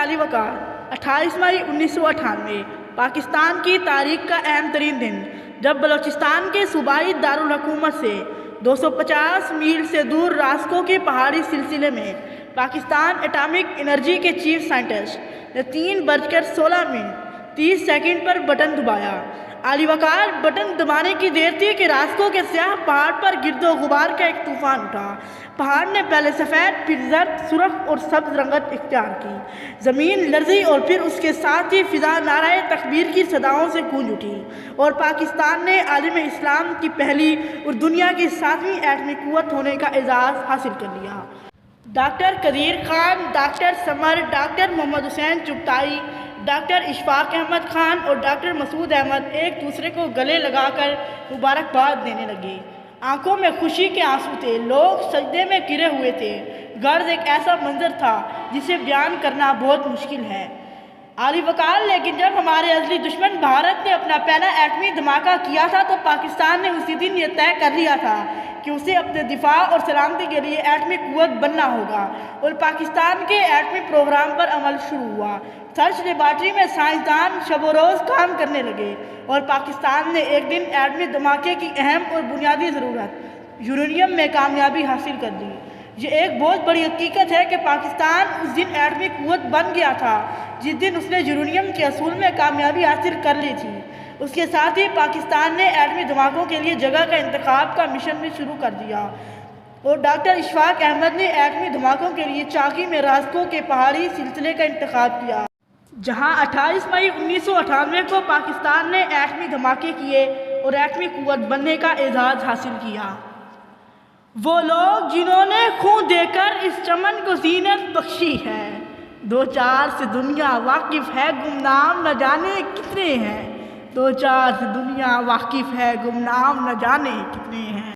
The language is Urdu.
علی وقار 28 مئی 1998 پاکستان کی تاریخ کا اہم ترین دن، جب بلوچستان کے صوبائی دارالحکومت سے 250 میل سے دور راسکو کے پہاڑی سلسلے میں پاکستان ایٹامک انرجی کے چیف سائنٹسٹ نے 3:16:30 پر بٹن دبایا۔ علی وقار بٹن دبانے کی دیر تھی کہ راسکو کے سیاہ پہاڑ پر گرد و غبار کا ایک طوفان اٹھا۔ پہاڑ نے پہلے سفید، پھر زرد، سرخ اور سبز رنگت اختیار کی۔ زمین لرزی اور پھر اس کے ساتھ ہی فضا نعرہ تکبیر کی صداؤں سے گونج اٹھی اور پاکستان نے عالم اسلام کی پہلی اور دنیا کی 7ویں ایٹمی قوت ہونے کا اعزاز حاصل کر لیا۔ ڈاکٹر قدیر خان، ڈاکٹر سمر، ڈاکٹر محمد حسین چغتائی، ڈاکٹر اشفاق احمد خان اور ڈاکٹر مسعود احمد ایک دوسرے کو گلے لگا کر مبارکباد دینے لگے۔ آنکھوں میں خوشی کے آنسو تھے، لوگ سجدے میں گرے ہوئے تھے۔ غرض ایک ایسا منظر تھا جسے بیان کرنا بہت مشکل ہے۔ علی وقار لیکن جب ہمارے ازلی دشمن بھارت نے اپنا پہلا ایٹمی دھماکہ کیا تھا تو پاکستان نے اسی دن یہ طے کر لیا تھا کہ اسے اپنے دفاع اور سلامتی کے لیے ایٹمی قوت بننا ہوگا، اور پاکستان کے ایٹمی پروگرام پر عمل شروع ہوا۔ سرچ لیبارٹری میں سائنسدان شب و روز کام کرنے لگے اور پاکستان نے ایک دن ایٹمی دھماکے کی اہم اور بنیادی ضرورت یورینیم میں کامیابی حاصل کر لی۔ یہ ایک بہت بڑی حقیقت ہے کہ پاکستان اس دن ایٹمی قوت بن گیا تھا جس دن اس نے یورینیم کے اصول میں کامیابی حاصل کر لی تھی۔ اس کے ساتھ ہی پاکستان نے ایٹمی دھماکوں کے لیے جگہ کا انتخاب کا مشن بھی شروع کر دیا، اور ڈاکٹر اشفاق احمد نے ایٹمی دھماکوں کے لیے چاقی میں راسکو کے پہاڑی سلسلے کا انتخاب کیا، جہاں 28 مئی 1998 کو پاکستان نے ایٹمی دھماکے کیے اور ایٹمی قوت بننے کا اعزاز حاصل کیا۔ وہ لوگ جنہوں نے خون دے کر اس چمن کو زینت بخشی ہے، دو چار سے دنیا واقف ہے گمنام نہ جانے کتنے ہیں، دو چار سے دنیا واقف ہے گمنام نہ جانے کتنے ہیں۔